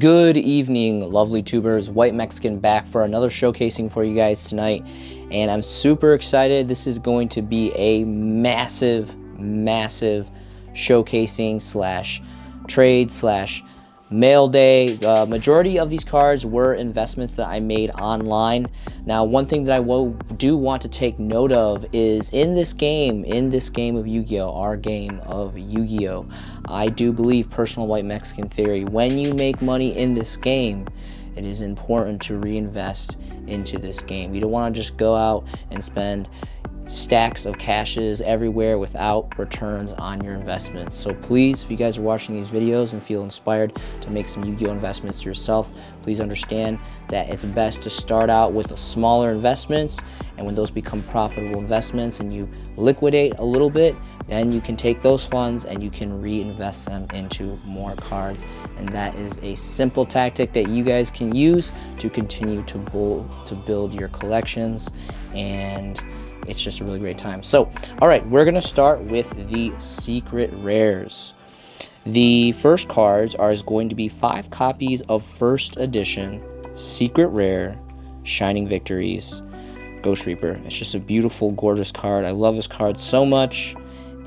Good evening, lovely tubers. White Mexican back for another showcasing for you guys tonight, and I'm super excited. This is going to be a massive showcasing slash trade slash mail day. Majority of these cards were investments that I made online. Now, one thing that I do want to take note of is in this game of Yu-Gi-Oh, our game of Yu-Gi-Oh, I do believe, personal white Mexican theory, when you make money in this game, it is important to reinvest into this game. You don't want to just go out and spend stacks of cashes everywhere without returns on your investments. So please, if you guys are watching these videos and feel inspired to make some Yu-Gi-Oh investments yourself, please understand that it's best to start out with smaller investments, and when those become profitable investments and you liquidate a little bit, then you can take those funds and you can reinvest them into more cards. And that is a simple tactic that you guys can use to continue to build your collections, and it's just a really great time. So, all right, we're gonna start with the secret rares. The first cards are going to be 5 copies of first edition secret rare Shining Victories Ghost Reaper. It's just a beautiful, gorgeous card. I love this card so much,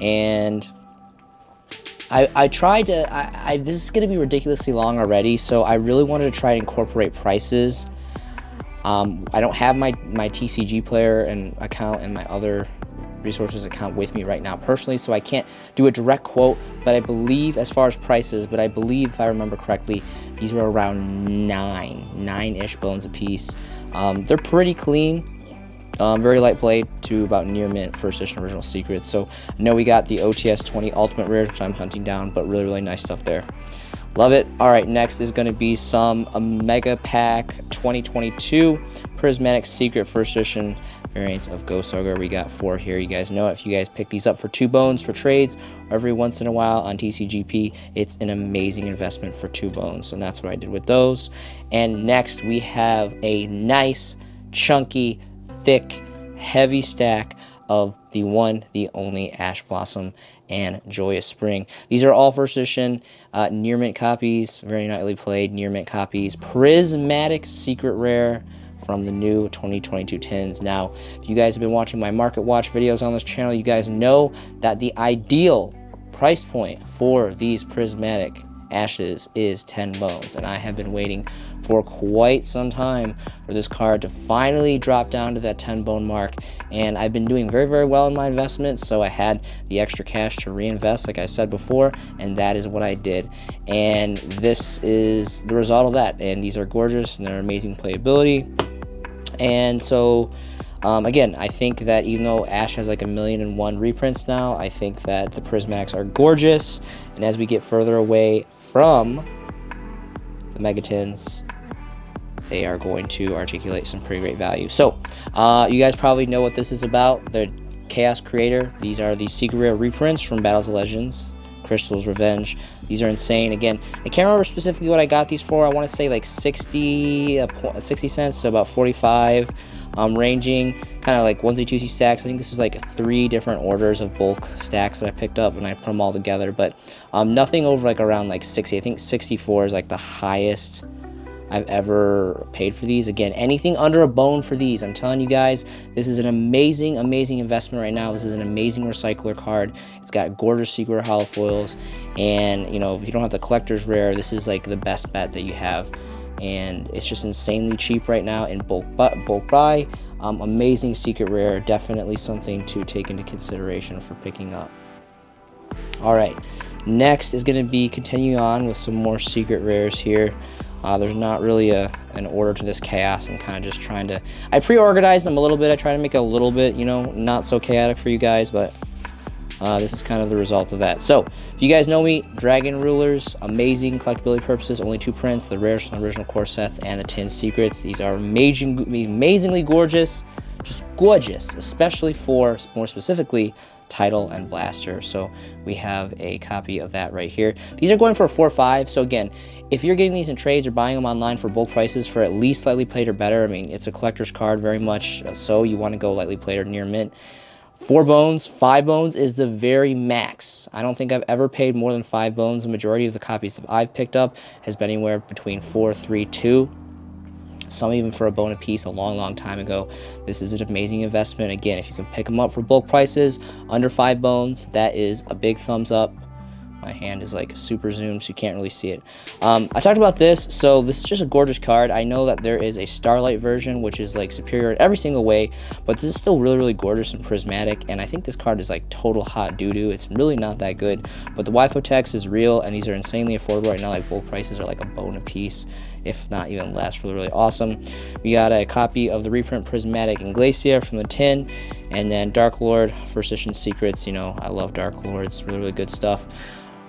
and I tried to, this is gonna be ridiculously long already, so I really wanted to try to incorporate prices. I don't have my TCG player and account and my other resources account with me right now personally, so I can't do a direct quote, but I believe, as far as prices, but I believe, if I remember correctly, these were around nine-ish bones a piece. They're pretty clean, very light blade to about near mint first edition original secrets. So I know we got the OTS 20 ultimate rares, which I'm hunting down, but really nice stuff there. Love it. All right, next is going to be some Mega Pack 2022 Prismatic Secret First Edition variants of Ghost Ogre. We got 4 here. You guys know it. If you guys pick these up for 2 bones for trades or every once in a while on TCGP, it's an amazing investment for 2 bones. And that's what I did with those. And next we have a nice, chunky, thick, heavy stack of the one, the only Ash Blossom and Joyous Spring. These are all first edition near mint copies, very nightly played near mint copies, prismatic secret rare from the new 2022 tins. Now, if you guys have been watching my market watch videos on this channel, you guys know that the ideal price point for these prismatic ashes is 10 bones, and I have been waiting for quite some time for this card to finally drop down to that 10 bone mark, and I've been doing very well in my investments, so I had the extra cash to reinvest, like I said before, and that is what I did. And this is the result of that, and these are gorgeous and they're amazing playability. And so again, I think that even though Ash has like 1,000,001 reprints now, I think that the Prismatics are gorgeous, and as we get further away from the Megatins, they are going to articulate some pretty great value. So you guys probably know what this is about. The Chaos Creator. These are the secret rare reprints from Battles of Legends, Crystal's Revenge. These are insane. Again, I can't remember specifically what I got these for. I want to say like 60 cents to about 45, ranging kind of like onesie twosie stacks. I think this was like 3 different orders of bulk stacks that I picked up and I put them all together, but nothing over like around like 60. I think 64 is like the highest I've ever paid for these. Again, anything under a bone for these, I'm telling you guys, this is an amazing investment right now. This is an amazing recycler card. It's got gorgeous secret hollow foils, and you know, if you don't have the collector's rare, this is like the best bet that you have, and it's just insanely cheap right now in bulk buy. Amazing secret rare, definitely something to take into consideration for picking up. All right, next is going to be continuing on with some more secret rares here. There's not really an order to this chaos. I'm kind of just trying to, I pre-organized them a little bit. I try to make it a little bit, you know, not so chaotic for you guys, but this is kind of the result of that. So if you guys know me, Dragon Rulers, amazing collectability purposes, only 2 prints, the rares from the original core sets and the tin secrets. These are amazingly gorgeous, just gorgeous, especially for, more specifically, Title and Blaster. So we have a copy of that right here. These are going for 4 or 5. So again, if you're getting these in trades or buying them online for bulk prices for at least slightly played or better, I mean, it's a collector's card very much, so you want to go lightly played or near mint. 4 bones, 5 bones is the very max. I don't think I've ever paid more than 5 bones. The majority of the copies that I've picked up has been anywhere between 4, 3, 2. Some even for a bone a piece a long time ago. This is an amazing investment. Again, if you can pick them up for bulk prices under 5 bones, that is a big thumbs up. My hand is like super zoomed, so you can't really see it. I talked about this, so this is just a gorgeous card. I know that there is a Starlight version, which is like superior in every single way, but this is still really gorgeous and prismatic, and I think this card is like total hot doo-doo. It's really not that good, but the WIFO text is real, and these are insanely affordable right now. Like bulk prices are like a bone a piece, if not even less. Really awesome. We got a copy of the reprint Prismatic and Glacier from the tin, and then Dark Lord, first edition secrets. You know, I love Dark Lords, really good stuff.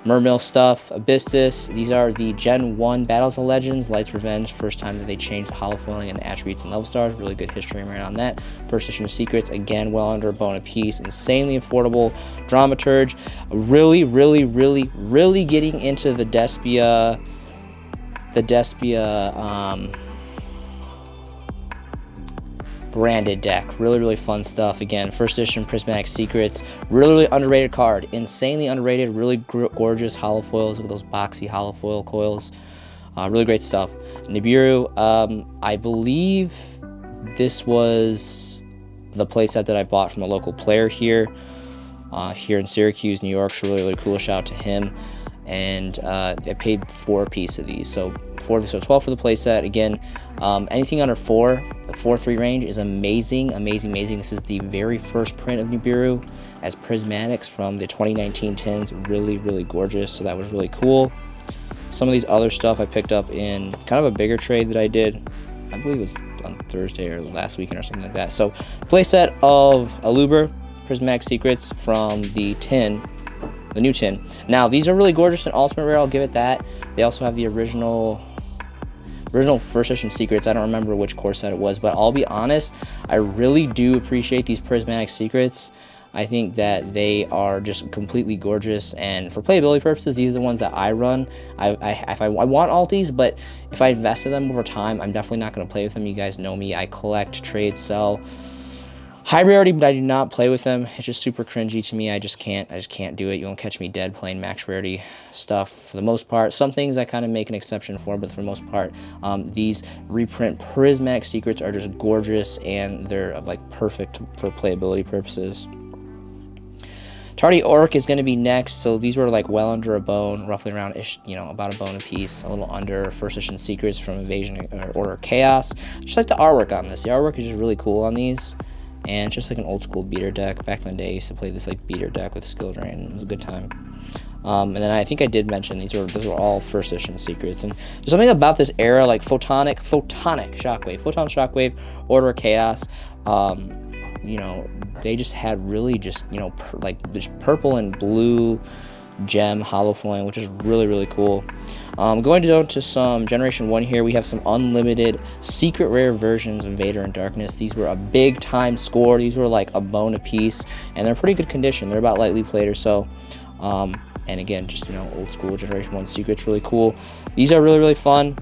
Mermill stuff, Abystus. These are the Gen 1 Battles of Legends, Light's Revenge, first time that they changed the hollow foiling and the attributes and level stars. Really good history right on that. First edition of Secrets, again, well under a bone a piece. Insanely affordable. Dramaturge, really getting into the Despia branded deck. Really fun stuff. Again, first edition Prismatic Secrets, really underrated card, insanely underrated, really gorgeous hollow foils. Look at those boxy hollow foil coils. Really great stuff. Nibiru, I believe this was the playset that I bought from a local player here in Syracuse, New York. So really cool. Shout out to him. And I paid 4 a piece of these, so 12 for the playset. Again, anything under 4-3 range is amazing. This is the very first print of Nibiru as prismatics from the 2019 tins. Really gorgeous, so that was really cool. Some of these other stuff I picked up in kind of a bigger trade that I did, I believe it was on Thursday or last weekend or something like that. So playset of Aluber Prismatic Secrets from the tin, the new tin. Now these are really gorgeous and ultimate rare, I'll give it that. They also have the original first edition secrets. I don't remember which core set it was, but I'll be honest, I really do appreciate these prismatic secrets. I think that they are just completely gorgeous, and for playability purposes, these are the ones that I run. I want alties, but if I invest in them over time, I'm definitely not going to play with them. You guys know me, I collect, trade, sell. High rarity, but I do not play with them. It's just super cringy to me. I just can't do it. You won't catch me dead playing max rarity stuff for the most part. Some things I kind of make an exception for, but for the most part, these reprint prismatic secrets are just gorgeous, and they're like perfect for playability purposes. Tardy Orc is going to be next. So these were like well under a bone, roughly around about a bone a piece, a little under first edition secrets from Invasion or Order of Chaos. I just like the artwork on this. The artwork is just really cool on these. And it's just like an old school beater deck. Back in the day, I used to play this like beater deck with skill drain. It was a good time. And then I think I did mention those were all first edition secrets. And there's something about this era, like Photon Shockwave, Order of Chaos. They just had really just like this purple and blue gem hollow foiling, which is really cool. Going down to some Generation 1 here, we have some unlimited secret rare versions of Vader and Darkness. These were a big time score. These were like a bone a piece, and they're pretty good condition. They're about lightly played or so. And again, just old school Generation 1 secrets, really cool. These are really fun.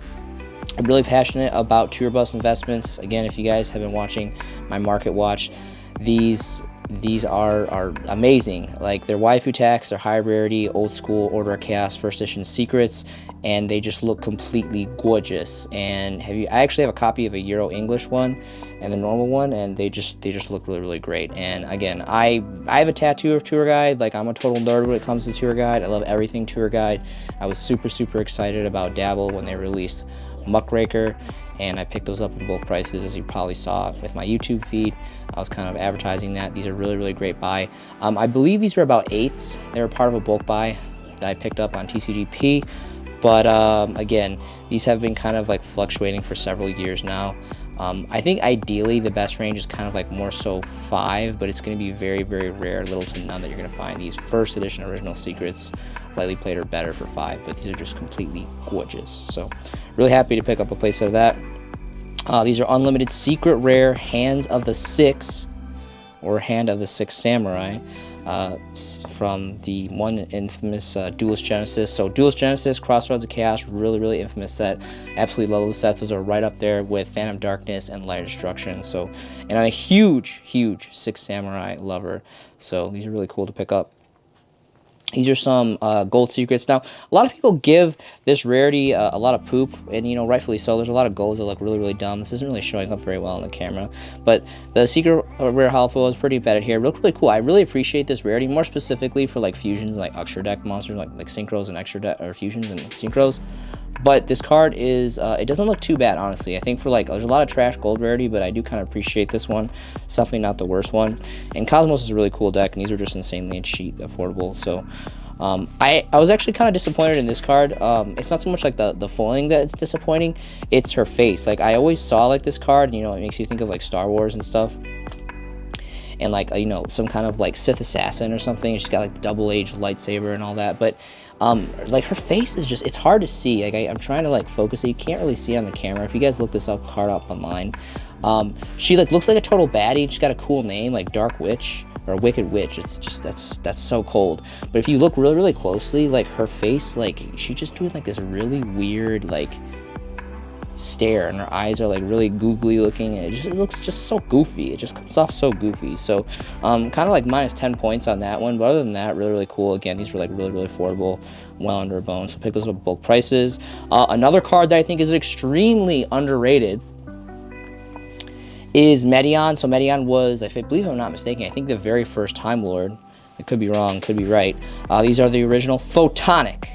I'm really passionate about tour bus investments. Again, if you guys have been watching my market watch, these are amazing. Like, they're waifu tax, they're high rarity, old school Order of Chaos first edition secrets, and they just look completely gorgeous. And I actually have a copy of a Euro English one and the normal one, and they just look really great. And again, I have a tattoo of tour guide. Like, I'm a total nerd when it comes to tour guide. I love everything tour guide. I was super excited about Dabble when they released Muckraker, and I picked those up in bulk prices, as you probably saw with my YouTube feed. I was kind of advertising that. These are really great buy. I believe these are about 8s. They were part of a bulk buy that I picked up on TCGP, but again, these have been kind of like fluctuating for several years now. I think ideally the best range is kind of like more so 5, but it's going to be very rare, little to none, that you're going to find these first edition original secrets lightly played or better for 5, but these are just completely gorgeous. So really happy to pick up a playset of that. These are unlimited secret rare Hands of the Six, or Hand of the Six Samurai. from the one infamous Duelist Genesis. So Duelist Genesis, Crossroads of Chaos, really infamous set. Absolutely love those sets. Those are right up there with Phantom Darkness and Light of Destruction. So, and I'm a huge Six Samurai lover. So these are really cool to pick up. These are some gold secrets. Now, a lot of people give this rarity a lot of poop, and, you know, rightfully so. There's a lot of golds that look really dumb. This isn't really showing up very well on the camera, but the secret rare holofoil is pretty embedded here. It looked really cool. I really appreciate this rarity, more specifically for like fusions, like extra deck monsters, like synchros and extra deck, or fusions and synchros. But this card is, it doesn't look too bad, honestly. I think for like, there's a lot of trash gold rarity, but I do kind of appreciate this one. It's definitely not the worst one. And Cosmos is a really cool deck, and these are just insanely cheap, affordable. So I was actually kind of disappointed in this card. It's not so much like the foiling that's disappointing, it's her face. Like, I always saw like this card, you know, it makes you think of like Star Wars and stuff. And like, you know, some kind of like Sith assassin or something. She's got like the double-edged lightsaber and all that, but like her face is just, it's hard to see. Like I'm trying to like focus it. You can't really see on the camera. If you guys look this card up online, she like looks like a total baddie. She's got a cool name like Dark Witch or Wicked Witch. It's just, that's so cold. But if you look really closely, like her face, like she's just doing like this really weird like stare, and her eyes are like really googly looking. It looks just so goofy. It just comes off so goofy. So kind of like minus 10 points on that one, but other than that, really cool. Again, these were like really affordable, well under a bone, so pick those up bulk prices. Another card that I think is extremely underrated is Medion. So Medion was, I believe I'm not mistaken, I think the very first Time Lord. I could be wrong, could be right. These are the original Photonic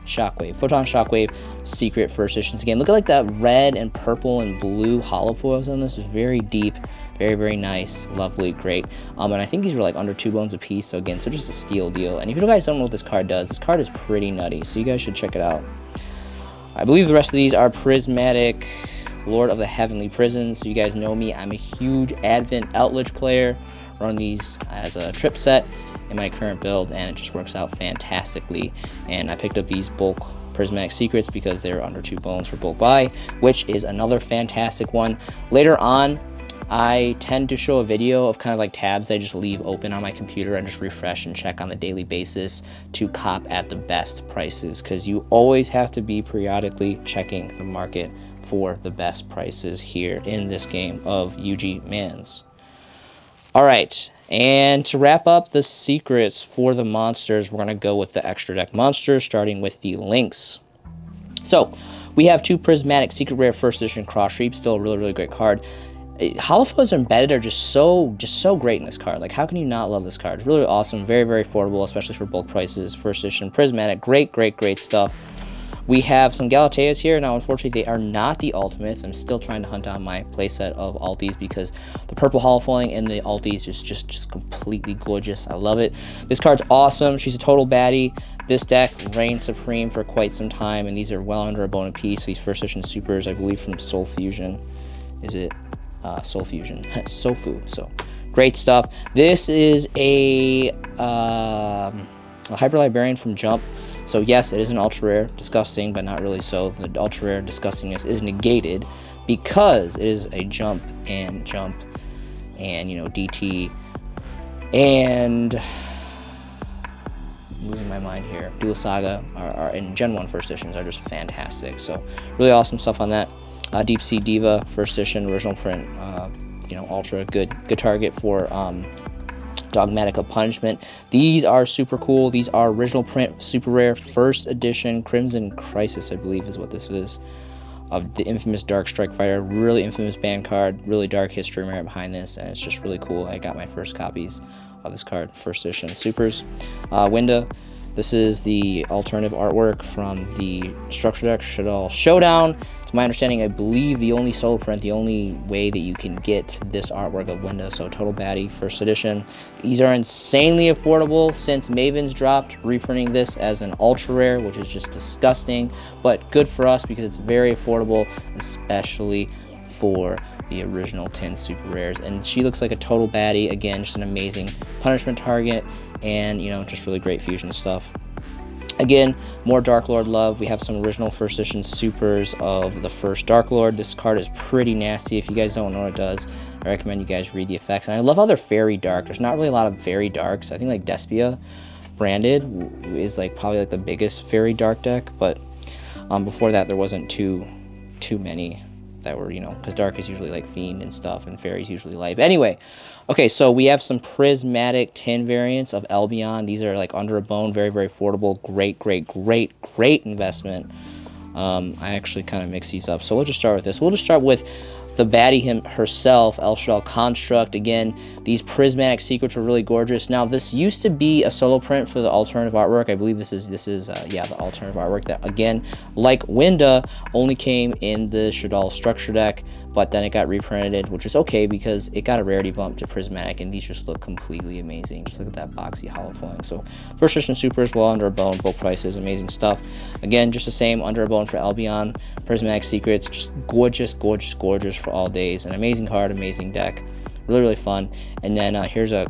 Shockwave, Photon Shockwave secret first editions. Again, look at like that red and purple and blue holofoils on this. It's very deep, very nice, lovely, great. And I think these were like under 2 bones a piece. So again, so just a steal deal. And if you guys don't know what this card does, this card is pretty nutty. So you guys should check it out. I believe the rest of these are prismatic Lord of the Heavenly Prisons. So you guys know me, I'm a huge Advent Outledge player. Run these as a trip set in my current build, and it just works out fantastically. And I picked up these bulk prismatic secrets because they're under 2 bones for bulk buy, which is another fantastic one. Later on, I tend to show a video of kind of like tabs I just leave open on my computer and just refresh and check on the daily basis to cop at the best prices, because you always have to be periodically checking the market for the best prices here in this game of UG Mans. All right, and to wrap up the secrets for the monsters, we're going to go with the extra deck monsters, starting with the Lynx. So we have 2 prismatic secret rare first edition Cross Sheep, still a really great card. Holofoils embedded are just so great in this card. Like, how can you not love this card? It's really awesome, very affordable, especially for bulk prices. First edition prismatic, great stuff. We have some Galateas here. Now, unfortunately, they are not the ultimates. I'm still trying to hunt down my playset of alties because the purple holofoiling and the alties just completely gorgeous. I love it. This card's awesome. She's a total baddie. This deck reigned supreme for quite some time, and these are well under a bone apiece. These first edition supers, I believe, from Soul Fusion. Is it Soul Fusion? Sofu. So great stuff. This is a Hyper Librarian from Jump. So yes, it is an ultra rare, disgusting, but not really so. The ultra rare disgustingness is negated because it is a jump and you know, DT, and I'm losing my mind here. Dual Saga are in Gen 1 first editions are just fantastic. So really awesome stuff on that. Deep Sea Diva first edition original print, you know, ultra good target for Dogmatic Punishment. These are super cool. These are original print, super rare, first edition Crimson Crisis, I believe is what this is, of the infamous Dark Strike Fighter. Really infamous banned card, really dark history merit behind this, and it's just really cool. I got my first copies of this card, first edition supers. Winda, this is the alternative artwork from the structure deck Showdown. To my understanding, I believe the only solo print, the only way that you can get this artwork of Winda, so total baddie, first edition. These are insanely affordable since Maven's dropped reprinting this as an ultra rare, which is just disgusting, but good for us because it's very affordable, especially for the original 10 super rares. And she looks like a total baddie. Again, just an amazing punishment target, and you know, just really great fusion stuff. Again, more Dark Lord love. We have some original first edition supers of the first Dark Lord. This card is pretty nasty. If you guys don't know what it does, I recommend you guys read the effects. And I love how they're very dark. There's not really a lot of very darks. I think like Despia branded is like probably like the biggest very dark deck, but before that there wasn't too many that were, you know, because dark is usually like themed and stuff, and fairy's usually light. But anyway, okay, so we have some prismatic tin variants of Albion. These are like under a bone, very, very affordable. Great investment. I actually kind of mix these up, so we'll just start with this. We'll just start with the baddie herself, El Shadal Construct. Again, these prismatic secrets were really gorgeous. Now, this used to be a solo print for the alternative artwork. I believe this is yeah, the alternative artwork that, again, like Winda, only came in the Shadal structure deck, but then it got reprinted, which is okay because it got a rarity bump to prismatic, and these just look completely amazing. Just look at that boxy hollow foiling. So first edition supers, well under a bone, both prices, amazing stuff. Again, just the same, under a bone for Albion, prismatic secrets, just gorgeous for all days. An amazing card, amazing deck, really fun. And then here's a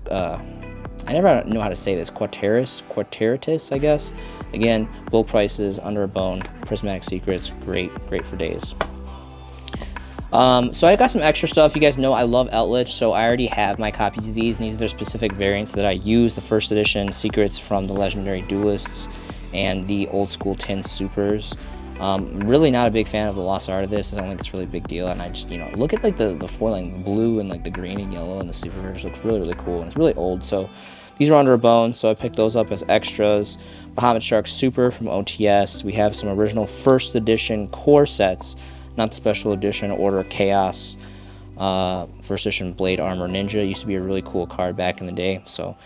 I never know how to say this, Quarteritis, I guess. Again, bull prices, under a bone, prismatic secrets, great for days. So I got some extra stuff. You guys know I love Outlet, so I already have my copies of these, and these are their specific variants that I use. The first edition secrets from the Legendary Duelists and the old school tin supers. Really not a big fan of the lost art of this. I don't think it's really a big deal, and I just, you know, look at like the foiling, the blue and like the green and yellow and the super version looks really cool, and it's really old. So these are under a bone, so I picked those up as extras. Bahamut Shark Super from OTS. We have some original first edition core sets, not the special edition Order Chaos. First edition Blade Armor Ninja. It used to be a really cool card back in the day, so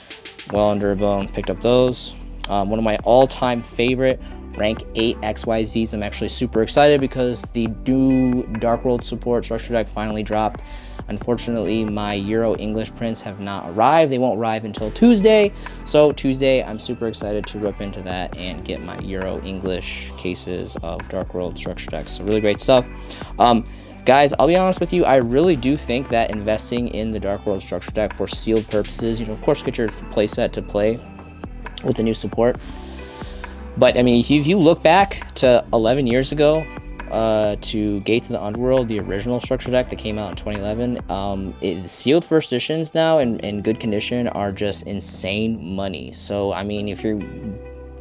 well under a bone. Picked up those. One of my all-time favorite rank 8 XYZs. I'm actually super excited because the new Dark World support structure deck finally dropped. Unfortunately, my Euro English prints have not arrived. They won't arrive until Tuesday. So Tuesday, I'm super excited to rip into that and get my Euro English cases of Dark World structure decks. So really great stuff. Guys, I'll be honest with you, I really do think that investing in the Dark World structure deck for sealed purposes, you know, of course, get your playset to play with the new support. But I mean, if you look back to 11 years ago, to Gates of the Underworld, the original structure deck that came out in 2011, sealed first editions now in good condition are just insane money. So I mean, if you're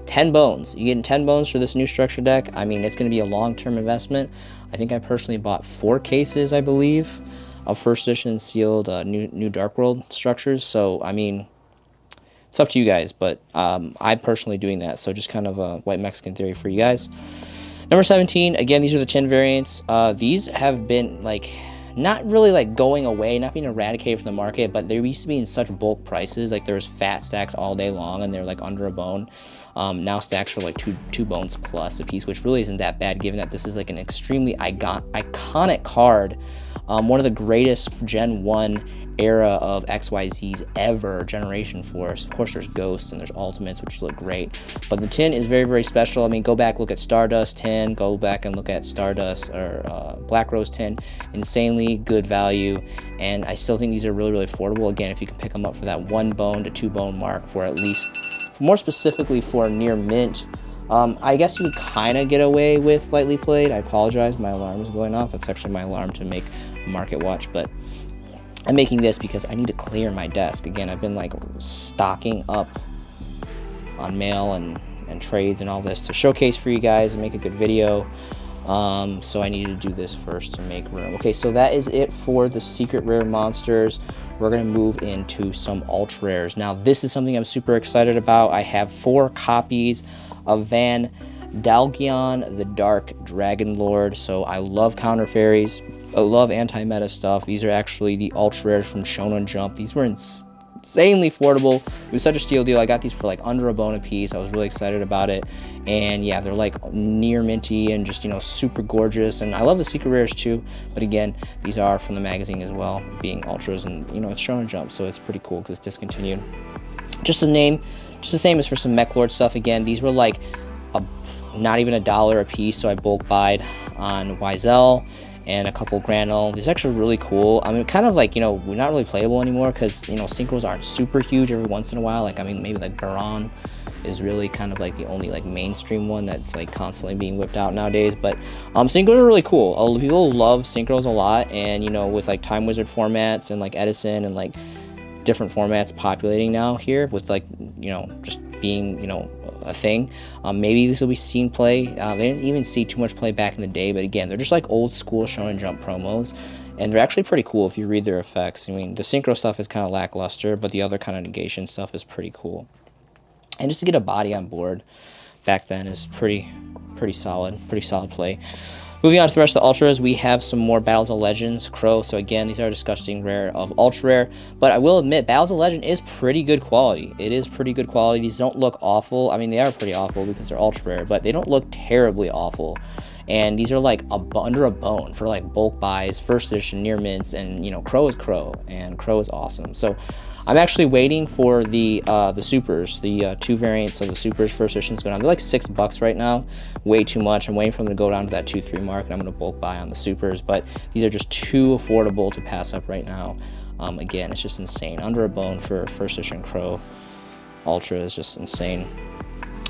10 bones, you're getting 10 bones for this new structure deck. I mean, it's going to be a long-term investment. I think I personally bought 4 cases, I believe, of first edition sealed new Dark World structures. So I mean, it's up to you guys, but I'm personally doing that. So just kind of a white Mexican theory for you guys. Number 17, again, these are the tin variants. These have been like not really like going away, not being eradicated from the market, but they used to be in such bulk prices. Like there was fat stacks all day long, and they're like under a bone. Now stacks are like two bones plus a piece, which really isn't that bad given that this is like an extremely iconic card. One of the greatest Gen 1 era of XYZs ever, Generation Force. Of course, there's Ghosts and there's Ultimates, which look great. But the tin is very special. I mean, go back, look at Stardust tin. Go back and look at Stardust or Black Rose tin. Insanely good value. And I still think these are really affordable. Again, if you can pick them up for that 1 bone to 2 bone mark, for at least, more specifically for near mint. I guess you would kind of get away with lightly played. I apologize, my alarm is going off. That's actually my alarm to make a market watch, but I'm making this because I need to clear my desk. Again, I've been like stocking up on mail and trades and all this to showcase for you guys and make a good video. So I needed to do this first to make room. Okay, so that is it for the secret rare monsters. We're gonna move into some ultra rares. Now, this is something I'm super excited about. I have 4 copies of Van Dalgion, the Dark Dragon Lord. So I love counter fairies. I love anti-meta stuff. These are actually the ultra rares from Shonen Jump. These were insanely affordable. It was such a steal deal. I got these for like under a bone a piece. I was really excited about it. And yeah, they're like near minty and just, you know, super gorgeous. And I love the secret rares too. But again, these are from the magazine as well, being ultras, and you know, it's Shonen Jump, so it's pretty cool because it's discontinued. Just the same as for some Mech Lord stuff. Again, these were like not even $1 a piece, so I bulk buyed on Wiesel and a couple Granule. These are actually really cool. I mean, kind of like, you know, we're not really playable anymore because, you know, synchros aren't super huge every once in a while. Like, I mean, maybe like Baron is really kind of like the only like mainstream one that's like constantly being whipped out nowadays. But synchros are really cool. People love synchros a lot, and you know, with like Time Wizard formats and like Edison and like different formats populating now here with like, you know, just being, you know, a thing. Maybe this will be seen play. They didn't even see too much play back in the day, but again, they're just like old school Shonen Jump promos, and they're actually pretty cool if you read their effects. I mean, the synchro stuff is kind of lackluster, but the other kind of negation stuff is pretty cool. And just to get a body on board back then is pretty solid play. Moving on to the rest of the Ultras, we have some more Battles of Legends, Crow. So again, these are disgusting rare of Ultra Rare. But I will admit, Battles of Legend is pretty good quality. It is pretty good quality. These don't look awful. I mean, they are pretty awful because they're Ultra Rare, but they don't look terribly awful. And these are like under a bone for like bulk buys, first edition, near mints, and you know, Crow is Crow, and Crow is awesome. So I'm actually waiting for the supers, the 2 variants of the supers. First editions go down. They're like $6 right now, way too much. I'm waiting for them to go down to that 2-3 mark, and I'm gonna bulk buy on the supers. But these are just too affordable to pass up right now. Again, it's just insane. Under a bone for first edition Crow Ultra is just insane.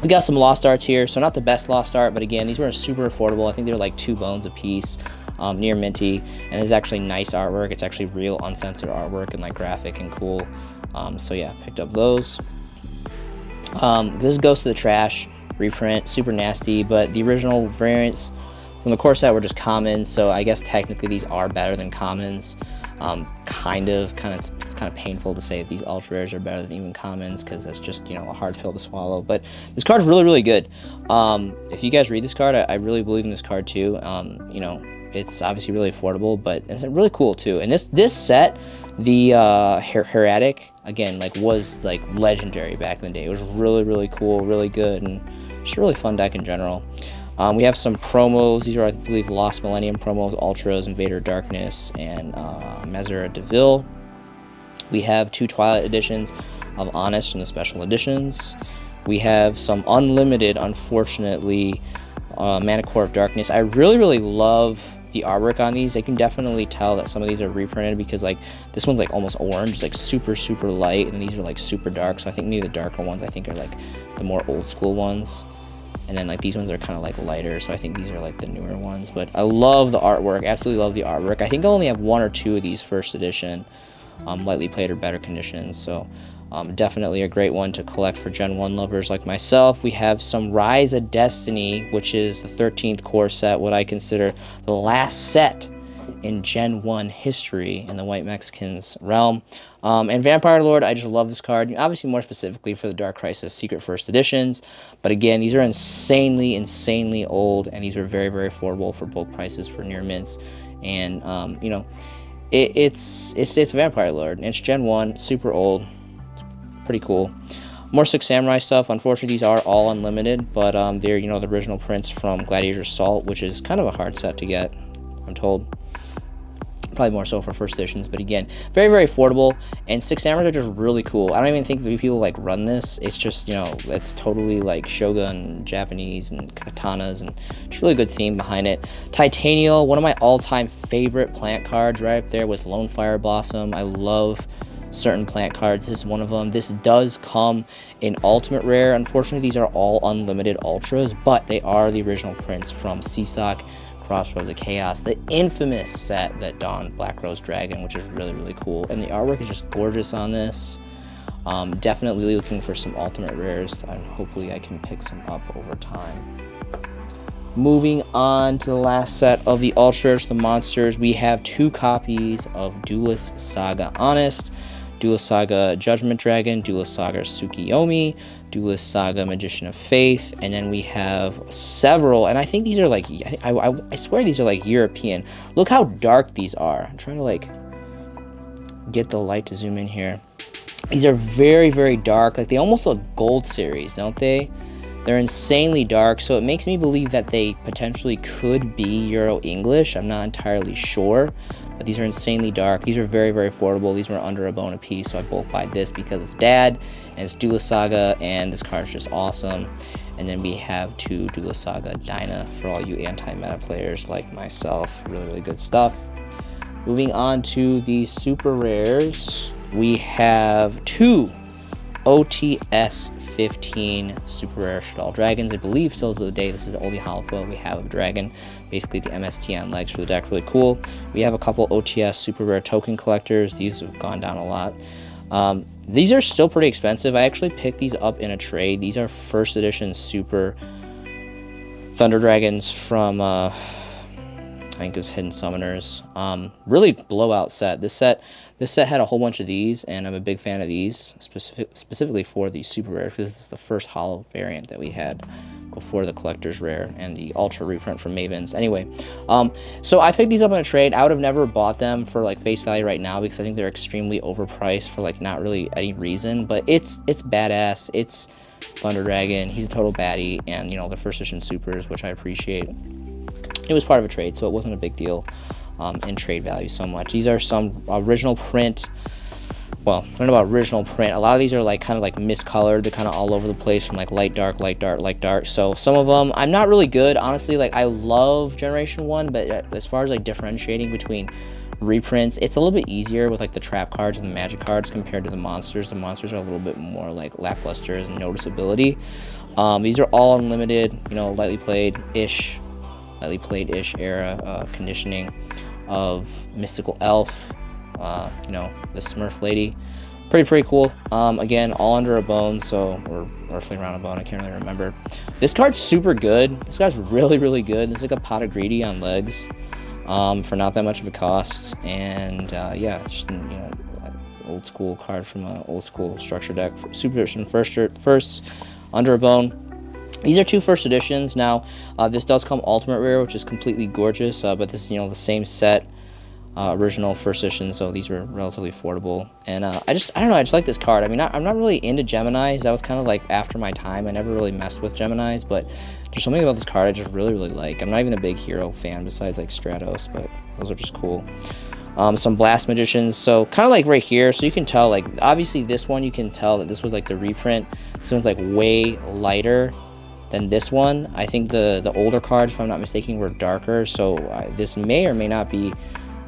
We got some Lost Arts here, so not the best Lost Art, but again, these were super affordable. I think they're like 2 bones a piece. Near minty, and this is actually nice artwork. It's actually real uncensored artwork and like graphic and cool. So yeah, picked up those. This goes to the trash reprint, super nasty, but the original variants from the core set were just commons, so I guess technically these are better than commons. It's kind of painful to say that these ultra rares are better than even commons, because that's just, you know, a hard pill to swallow. But this card's really good. If you guys read this card, I really believe in this card too. You know, it's obviously really affordable, but it's really cool too. And this set, the Heretic, again, like was like legendary back in the day. It was really cool, really good, and just a really fun deck in general. We have some promos. These are, I believe, Lost Millennium promos, Ultras, Invader Darkness, and Mesera Deville. We have 2 Twilight editions of Honest from the special editions. We have some unlimited, unfortunately, Mana Core of Darkness. I really love the artwork on these. I can definitely tell that some of these are reprinted, because like this one's like almost orange, it's like super light, and these are like super dark. So I think maybe the darker ones I think are like the more old school ones, and then like these ones are kind of like lighter, so I think these are like the newer ones. But I love the artwork, absolutely love the artwork. I think I only have 1 or 2 of these first edition, lightly played or better conditions, so definitely a great one to collect for Gen 1 lovers like myself. We have some Rise of Destiny, which is the 13th core set, what I consider the last set in Gen 1 history in the White Mexicans realm. And Vampire Lord, I just love this card, obviously more specifically for the Dark Crisis Secret First Editions, but again, these are insanely old, and these are very affordable for bulk prices for near mints. And you know, it's Vampire Lord, and it's Gen 1, super old, pretty cool. More Six Samurai stuff. Unfortunately, these are all unlimited, but they're, you know, the original prints from Gladiator Assault, which is kind of a hard set to get, I'm told. Probably more so for first editions, but again, very affordable. And Six Samurais are just really cool. I don't even think people like run this. It's just, you know, it's totally like Shogun Japanese and katanas, and just really good theme behind it. Titanial, one of my all-time favorite plant cards, right up there with Lone Fire Blossom. I love certain plant cards. This is one of them. This does come in Ultimate Rare. Unfortunately, these are all unlimited ultras, but they are the original prints from CSOC Crossroads of Chaos, the infamous set that donned Black Rose Dragon, which is really cool. And the artwork is just gorgeous on this. Definitely looking for some Ultimate Rares, and hopefully I can pick some up over time. Moving on to the last set of the Ultras, the monsters, we have 2 copies of Duelist Saga Honest, Duelist Saga Judgment Dragon, Duelist Saga Tsukiyomi, Duelist Saga Magician of Faith, and then we have several, and I think these are like, I swear these are like European. Look how dark these are. I'm trying to like get the light to zoom in here. These are very dark, like they almost look Gold Series, don't they? They're insanely dark, so it makes me believe that they potentially could be Euro-English. I'm not entirely sure, but these are insanely dark. These are very affordable. These were under a bone a piece, so I bulk bought this because it's dad, and it's Duelist Saga, and this card is just awesome. And then we have 2 Duelist Saga Dyna for all you anti-meta players like myself. Really good stuff. Moving on to the super rares, we have 2 OTS 15 super rare Shaddoll Dragons. I believe still to the day this is the only hollow foil we have of Dragon. Basically the MST on legs for the deck, really cool. We have a couple OTS super rare token collectors. These have gone down a lot. These are still pretty expensive. I actually picked these up in a trade. These are first edition super Thunder Dragons from I think it was Hidden Summoners. Really blowout set. This set had a whole bunch of these, and I'm a big fan of these, specifically for the super rare, because this is the first hollow variant that we had before the collector's rare and the ultra reprint from Mavens. Anyway, so I picked these up in a trade. I would have never bought them for like face value right now because I think they're extremely overpriced for like not really any reason, but it's badass. It's Thunder Dragon. He's a total baddie, and you know, the first edition supers, which I appreciate. It was part of a trade, so it wasn't a big deal in trade value so much. These are some original print. Well, I don't know about original print. A lot of these are like kind of like miscolored. They're kind of all over the place from like light, dark, light, dark, light, dark. So some of them, I'm not really good, honestly. Like I love Generation 1, but as far as like differentiating between reprints, it's a little bit easier with like the trap cards and the magic cards compared to the monsters. The monsters are a little bit more like lackluster and noticeability. These are all unlimited, you know, lightly played-ish era conditioning of Mystical Elf, you know, the Smurf lady. Pretty cool. Again, all under a bone, so or roughly around a bone, I can't really remember. This card's super good. This guy's really good. It's like a pot of greedy on legs for not that much of a cost, and yeah, it's just, you know, old school card from an old school structure deck. Super edition first under a bone. These are two first editions. Now, this does come ultimate rare, which is completely gorgeous, but this is, you know, the same set, original first edition, so these were relatively affordable. And I don't know, I just like this card. I mean, I'm not really into Geminis. That was kind of like after my time. I never really messed with Geminis, but there's something about this card I just really like. I'm not even a big hero fan besides like Stratos, but those are just cool. Some Blast Magicians, so kind of like right here, so you can tell, like, obviously this one, you can tell that this was like the reprint. This one's like way lighter than this one. I think the older cards, if I'm not mistaken, were darker, so this may or may not be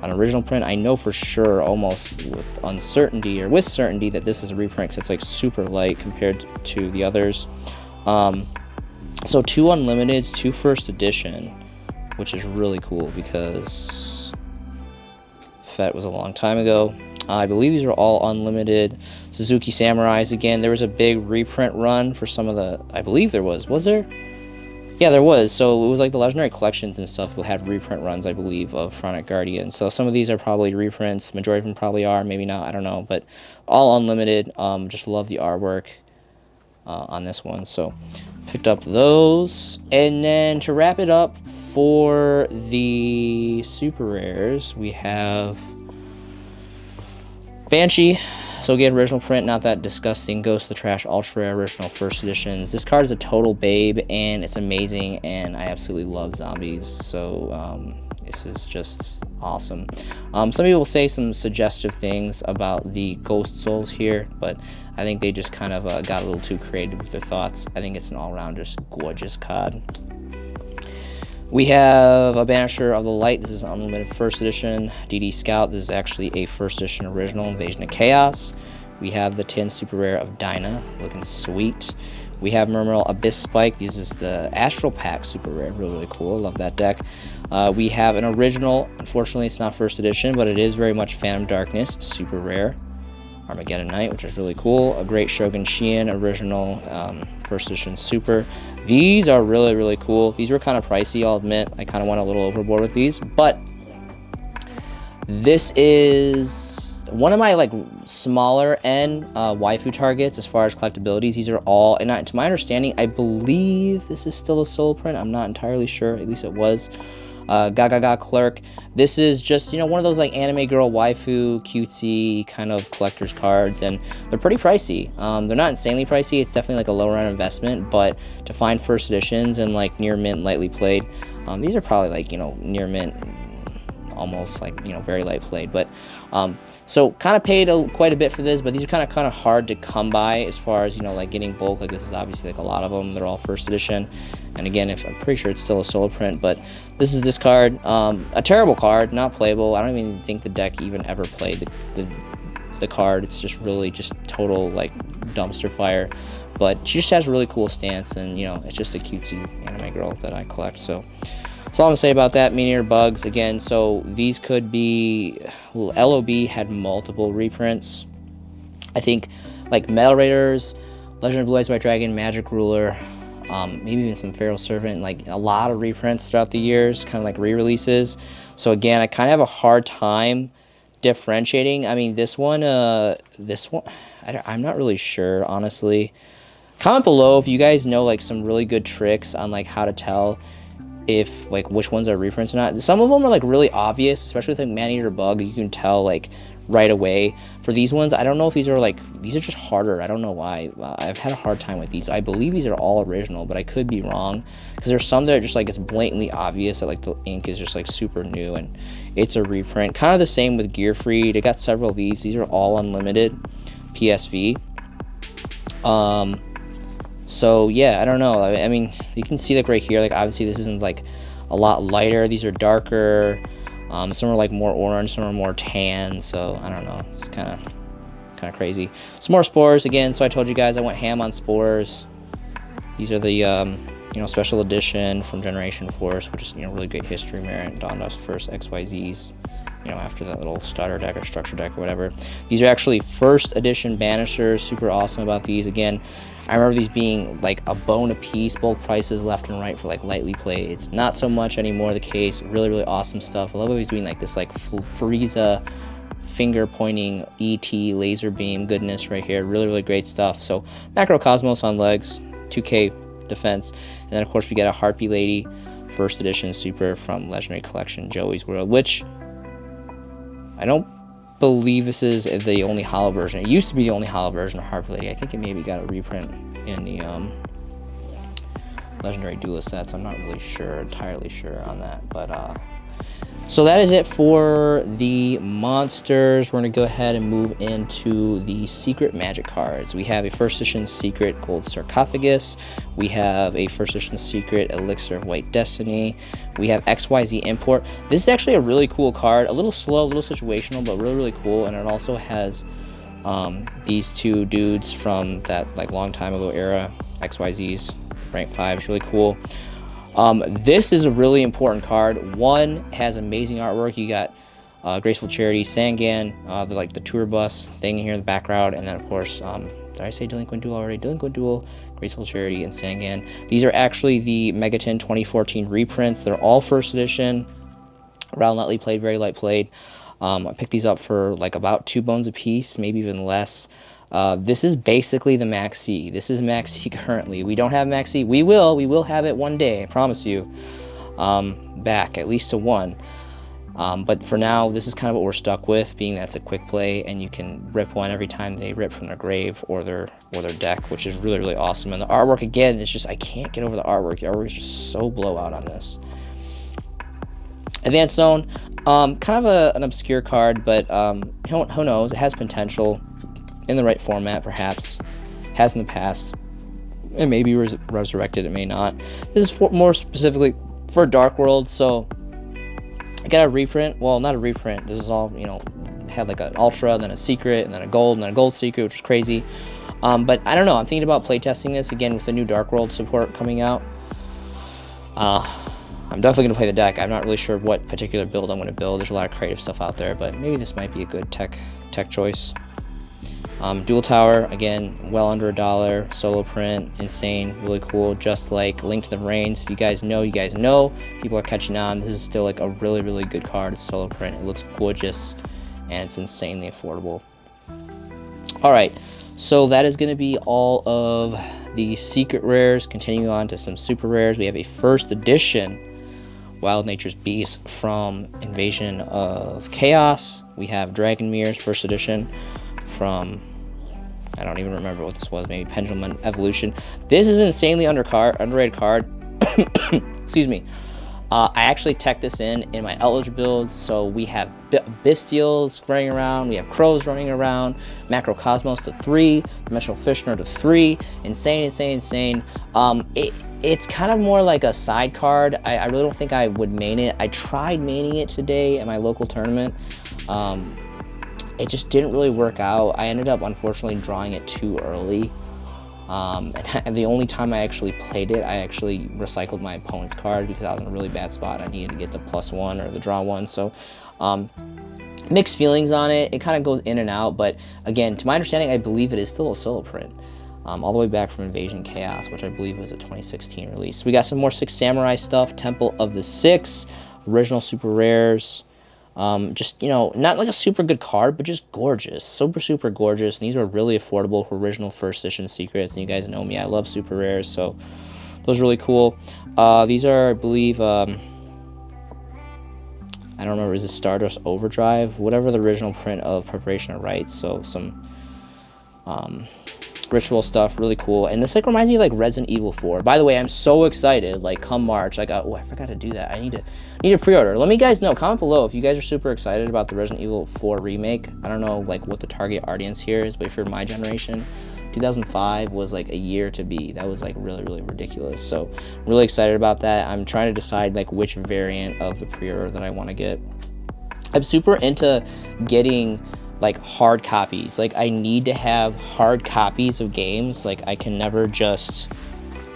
an original print. I know for sure, almost with certainty that this is a reprint because it's like super light compared to the others. So 2 unlimiteds, 2 first edition, which is really cool because FET was a long time ago. I believe these are all unlimited. Suzuki Samurais, again, there was a big reprint run for some of the, I believe there was there? Yeah, there was. So it was like the Legendary Collections and stuff will have reprint runs, I believe, of Pharaonic Guardian. So some of these are probably reprints. Majority of them probably are, maybe not, I don't know. But all unlimited. Just love the artwork on this one. So picked up those. And then to wrap it up for the super rares, we have Banshee. So again, original print, not that disgusting. Ghost of the Trash, ultra rare, original first editions. This card is a total babe, and it's amazing, and I absolutely love zombies. So this is just awesome. Some people will say some suggestive things about the Ghost Souls here, but I think they just kind of got a little too creative with their thoughts. I think it's an all-around just gorgeous card. We have a Banisher of the Light. This is unlimited first edition. DD Scout. This is actually a first edition original Invasion of Chaos. We have the Tin Super Rare of Dinah, looking sweet. We have Mermail Abyss Spike. This is the Astral Pack Super Rare, really cool. Love that deck. We have an original. Unfortunately, it's not first edition, but it is very much Phantom Darkness Super Rare. Armageddon Knight, which is really cool. A Great Shogun Shion original first edition super. These are really cool. These were kind of pricey, I'll admit. I kind of went a little overboard with these, but this is one of my like smaller end waifu targets as far as collectabilities. These are all, and to my understanding, I believe this is still a solo print. I'm not entirely sure. At least it was. Gaga Clerk. This is just, you know, one of those like anime girl waifu cutesy kind of collector's cards, and they're pretty pricey. They're not insanely pricey. It's definitely like a lower end investment, but to find first editions and like near mint, lightly played, these are probably like, you know, near mint, almost like, you know, very light played. But so kind of paid quite a bit for this, but these are kind of hard to come by as far as, you know, like getting bulk. Like this is obviously like a lot of them. They're all first edition, and again, if I'm pretty sure it's still a solo print, but this is this card. A terrible card, not playable. I don't even think the deck even ever played the love the card. It's just really just total like dumpster fire, but she just has a really cool stance, and you know, it's just a cutesy anime girl that I collect. So that's all I'm gonna say about that. Meteor Bugs again. So these could be, well, LOB had multiple reprints. I think like Metal Raiders, Legend of Blue Eyes White Dragon, Magic Ruler, maybe even some Pharaoh Servant, like a lot of reprints throughout the years, kind of like re-releases. So again, I kind of have a hard time differentiating. I mean, this one, I'm not really sure, honestly. Comment below if you guys know like some really good tricks on like how to tell if like which ones are reprints or not. Some of them are like really obvious, especially with like Maneater Bug. You can tell like right away. For these ones, I don't know if these are like, these are just harder. I don't know why. I've had a hard time with these. I believe these are all original, but I could be wrong, because there's some that are just like, it's blatantly obvious that like the ink is just like super new and it's a reprint. Kind of the same with Gear Free. They got several of these. These are all unlimited PSV. So yeah, I don't know. I mean, you can see like right here, like obviously this isn't like a lot lighter. These are darker. Some are like more orange, some are more tan. So I don't know. It's kind of crazy. Some more spores again. So I told you guys I went ham on spores. These are the you know, special edition from Generation Force, which is, you know, really great history merit. Donda's first XYZs. You know, after that little starter deck or structure deck or whatever. These are actually first edition banisters. Super awesome about these. Again, I remember these being like a bone a piece, bulk prices left and right for like lightly played. It's not so much anymore the case. Really, really awesome stuff. I love how he's doing like this like Frieza finger pointing ET laser beam goodness right here. Really, really great stuff. So Macrocosmos on legs, 2K defense, and then of course we get a Harpy Lady first edition super from Legendary Collection Joey's World, which I don't believe this is the only holo version. It used to be the only holo version of Harpy Lady. I think it maybe got a reprint in the Legendary Duelist sets. I'm not really sure, entirely sure on that. But so that is it for the monsters. We're gonna go ahead and move into the secret magic cards. We have a first edition secret gold sarcophagus. We have a first edition secret elixir of white destiny. We have XYZ import. This is actually a really cool card. A little slow, a little situational, but really, really cool. And it also has these two dudes from that like long time ago era, XYZs, rank 5. It's really cool. This is a really important card. One, has amazing artwork. You got Graceful Charity, Sangan, like the tour bus thing here in the background, and then of course, did I say Delinquent Duel already? Delinquent Duel, Graceful Charity, and Sangan. These are actually the Megaton 2014 reprints. They're all first edition. Rather lightly played, very light played. I picked these up for like about 2 bones a piece, maybe even less. This is basically the Max C. This is Max C currently. We don't have Max C. We will have it one day, I promise you. Back, at least to 1. But for now, this is kind of what we're stuck with, being that it's a quick play, and you can rip one every time they rip from their grave or their deck, which is really, really awesome. And the artwork, again, it's just, I can't get over the artwork. The artwork is just so blowout on this. Advanced Zone, kind of an obscure card, but who knows? It has potential in the right format, perhaps. Has in the past. It may be resurrected, it may not. This is more specifically for Dark World, so I got a reprint. Well, not a reprint. This is all, you know, had like an Ultra, then a Secret, and then a Gold, and then a Gold Secret, which was crazy. But I don't know. I'm thinking about playtesting this again with the new Dark World support coming out. I'm definitely going to play the deck. I'm not really sure what particular build I'm going to build. There's a lot of creative stuff out there, but maybe this might be a good tech choice. Dual Tower, again, well under $1. Solo print, insane, really cool. Just like Link to the Reigns. If you guys know, you guys know. People are catching on. This is still like a really, really good card. It's solo print. It looks gorgeous, and it's insanely affordable. All right, so that is going to be all of the secret rares. Continuing on to some super rares. We have a first edition Wild Nature's Beast from Invasion of Chaos. We have Dragon Mirrors first edition from, I don't even remember what this was, maybe Pendulum Evolution. This is an insanely underrated card. Excuse me. I actually teched this in my Eldritch builds, so we have Bestials running around, we have Crows running around, Macrocosmos to 3, Dimensional Fishner to 3, insane. It's kind of more like a side card. I really don't think I would main it. I tried maining it today at my local tournament. it just didn't really work out. I ended up unfortunately drawing it too early. And the only time I actually played it, I actually recycled my opponent's card because I was in a really bad spot. I needed to get the +1 or the draw 1. So mixed feelings on it. It kind of goes in and out, but again, to my understanding, I believe it is still a solo print. All the way back from Invasion Chaos, which I believe was a 2016 release. We got some more Six Samurai stuff, Temple of the Six, original super rares. Just, you know, not like a super good card, but just gorgeous. Super gorgeous. And these were really affordable for original first edition secrets. And you guys know me, I love super rares, so those are really cool. These are, I believe, I don't remember, is it Stardust Overdrive? Whatever the original print of Preparation of Rites. So some ritual stuff, really cool. And this like reminds me of like Resident Evil 4. By the way, I'm so excited, like come March, like oh, I forgot to do that. I need to pre-order. Let me guys know, comment below if you guys are super excited about the Resident Evil 4 remake. I don't know like what the target audience here is, but if you're my generation, 2005 was like a year to be. That was like really ridiculous. So I'm really excited about that. I'm trying to decide like which variant of the pre-order that I want to get. I'm super into getting like hard copies. Like I need to have hard copies of games. Like I can never just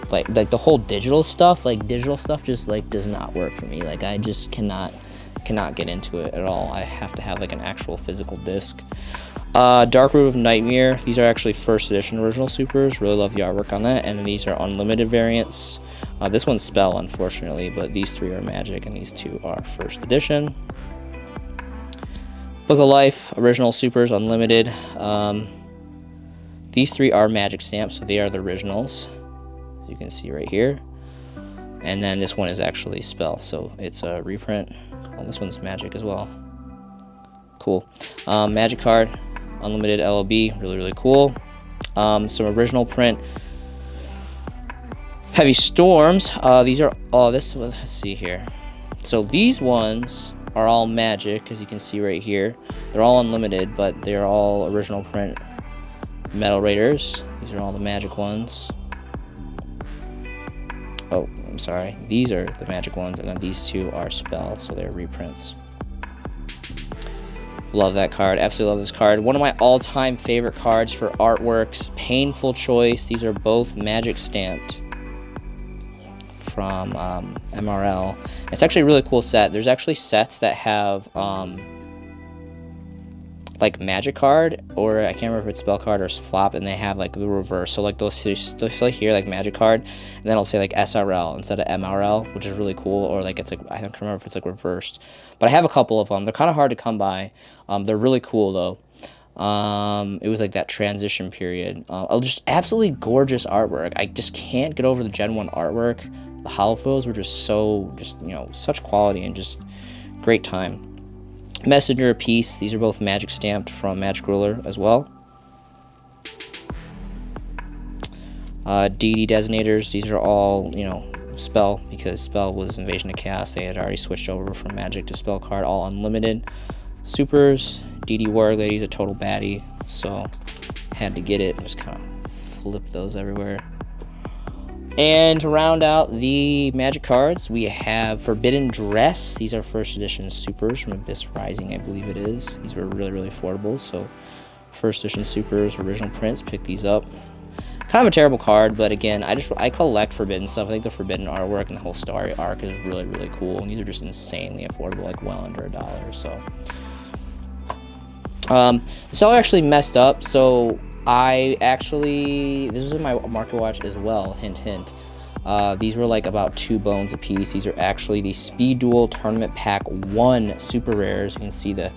like the whole digital stuff, like digital stuff just like does not work for me. Like I just cannot get into it at all. I have to have like an actual physical disc. Dark Root of Nightmare. These are actually first edition original supers. Really love the artwork on that. And then these are unlimited variants. This one's Spell, unfortunately, but these 3 are Magic and these 2 are first edition. Book of Life, original supers, unlimited. These 3 are Magic stamps, so they are the originals, as you can see right here. And then this one is actually Spell, so it's a reprint. Oh, this one's Magic as well. Cool. Magic card, unlimited LOB, really cool. Some original print. Heavy Storms. These are all this. Let's see here. So these ones are all Magic, as you can see right here. They're all unlimited, but they're all original print Metal Raiders. These are all the Magic ones. Oh, I'm sorry. These are the Magic ones, and then these 2 are Spell, so they're reprints. Love that card. Absolutely love this card. One of my all-time favorite cards for artworks. Painful Choice. These are both Magic stamped from MRL. It's actually a really cool set. There's actually sets that have like Magic card, or I can't remember if it's Spell card or flop, and they have like the reverse. So like they'll say here like Magic card, and then I'll say like SRL instead of MRL, which is really cool. Or like it's like, I don't remember if it's like reversed, but I have a couple of them. They're kind of hard to come by. They're really cool though. It was like that transition period. Just absolutely gorgeous artwork. I just can't get over the Gen 1 artwork. The holofoils were just so, you know, such quality and just great time. Messenger of Peace. These are both Magic stamped from Magic Ruler as well. DD Detonators. These are all, you know, Spell, because Spell was Invasion of Chaos. They had already switched over from Magic to Spell card, all unlimited. Supers. DD Warrior Lady's a total baddie, so had to get it. Just kind of flip those everywhere. And to round out the Magic cards, we have Forbidden Dress. These are first edition supers from Abyss Rising, I believe it is. These were really affordable, so first edition supers, original prints, pick these up. Kind of a terrible card, but again, I collect Forbidden stuff. I think the Forbidden artwork and the whole story arc is really cool, and these are just insanely affordable, like well under $1, so. The seller actually messed up, so this was in my market watch as well, hint. These were like about 2 bones a piece. These are actually the Speed Duel Tournament Pack 1 super rares. You can see the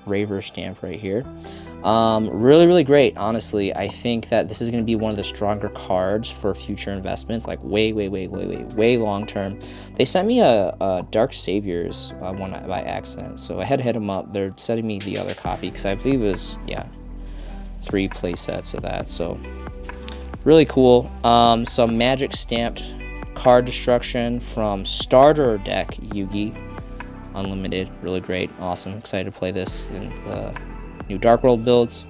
Raver stamp right here. Really great, honestly. I think that this is going to be one of the stronger cards for future investments, like way long term. They sent me a Dark Saviors one by accident, so I had to hit them up. They're sending me the other copy because I believe it was, yeah, 3 play sets of that, so really cool. Some Magic stamped card destruction from Starter Deck Yugi, unlimited, really great, awesome, excited to play this in the new Dark World builds.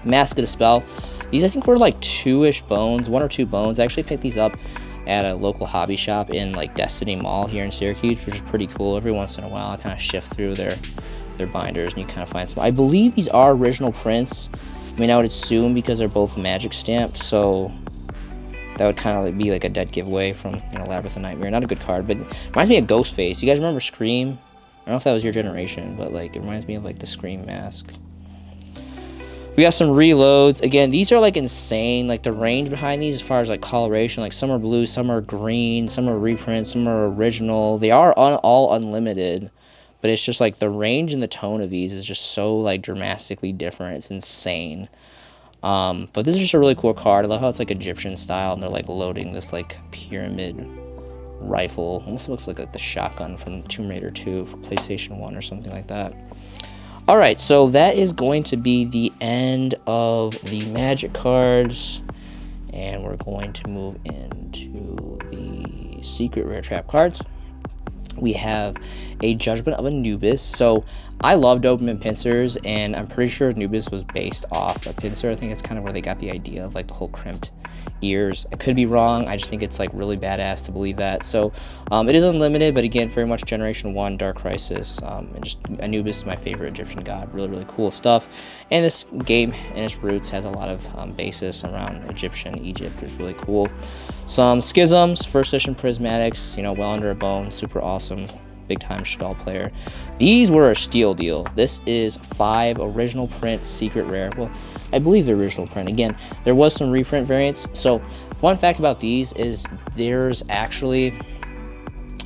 Mask of the Spell. These I think were like 2-ish bones, 1 or 2 bones. I actually picked these up at a local hobby shop in like Destiny Mall here in Syracuse, which is pretty cool. Every once in a while I kind of shift through their their binders, and you kind of find some. I believe these are original prints. I mean, I would assume because they're both magic stamped, so that would kind of be like a dead giveaway from, you know, Labyrinth of Nightmare. Not a good card, but it reminds me of Ghostface. You guys remember Scream? I don't know if that was your generation, but like it reminds me of like the Scream mask. We got some reloads. Again, these are like insane. Like the range behind these as far as like coloration, like some are blue, some are green, some are reprints, some are original. They are all unlimited, but it's just like the range and the tone of these is just so like dramatically different. It's insane. But this is just a really cool card. I love how it's like Egyptian style, and they're like loading this like pyramid rifle. Almost looks like the shotgun from Tomb Raider 2 for PlayStation 1 or something like that. All right, so that is going to be the end of the Magic cards, and we're going to move into the secret rare trap cards. We have a Judgment of Anubis. So I love Doberman pincers, and I'm pretty sure Anubis was based off a pincer. I think it's kind of where they got the idea of like the whole crimped ears. I could be wrong. I just think it's like really badass to believe that. So it is unlimited, but again, very much Generation 1 Dark Crisis, and just Anubis is my favorite Egyptian god. Really cool stuff. And this game in its roots has a lot of basis around Egypt, which is really cool. Some Schisms, first edition Prismatics, you know, well under a bone, super awesome, big time Shadal player. These were a steal deal. This is 5 original print secret rare. Well, I believe the original print. Again, there was some reprint variants. So fun fact about these is there's actually,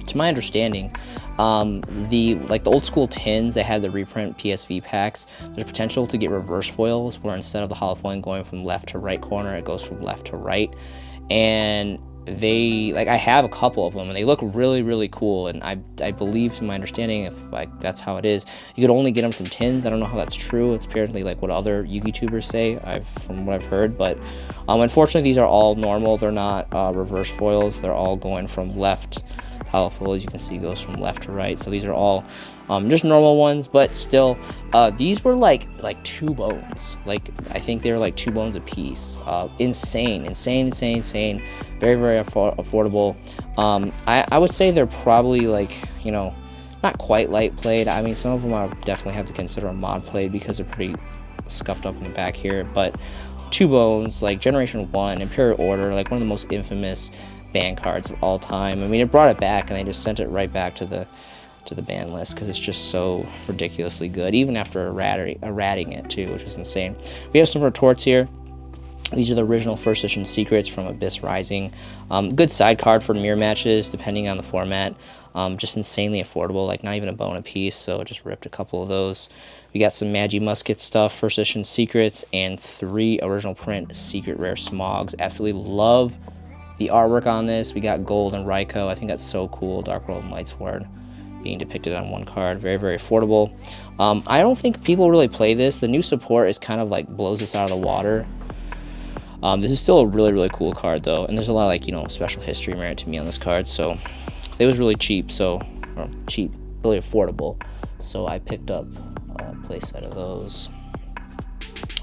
to my understanding, the old school tins that had the reprint PSV packs, there's potential to get reverse foils where instead of the holofoiling going from left to right corner, it goes from left to right. And they, like, I have a couple of them, and they look really cool. And I believe, to my understanding, if like that's how it is, you could only get them from tins. I don't know how that's true. It's apparently like what other YouTubers say, from what I've heard. But unfortunately, these are all normal. They're not reverse foils. They're all going from left. Holofoil, as you can see, goes from left to right. So these are all just normal ones, but still, these were like 2 bones. Like, I think they were like 2 bones a piece. Insane. Very affordable. I would say they're probably like, you know, not quite light played. I mean, some of them I definitely have to consider a mod played because they're pretty scuffed up in the back here. But 2 bones, like Generation 1, Imperial Order, like one of the most infamous ban cards of all time. I mean, it brought it back, and they just sent it right back to the ban list because it's just so ridiculously good, even after errating it too, which is insane. We have some retorts here. These are the original first edition secrets from Abyss Rising. Good side card for mirror matches depending on the format. Just insanely affordable, like not even a bone a piece, so just ripped a couple of those. We got some Magi Musket stuff, first edition secrets, and 3 original print secret rare Smogs. Absolutely love the artwork on this. We got Gold and Raikou. I think that's so cool. Dark World and Lightsword being depicted on one card. Very affordable. I don't think people really play this. The new support is kind of like blows this out of the water. This is still a really cool card though, and there's a lot of, like, you know, special history merit to me on this card. So it was really cheap, really affordable. So I picked up a play set of those.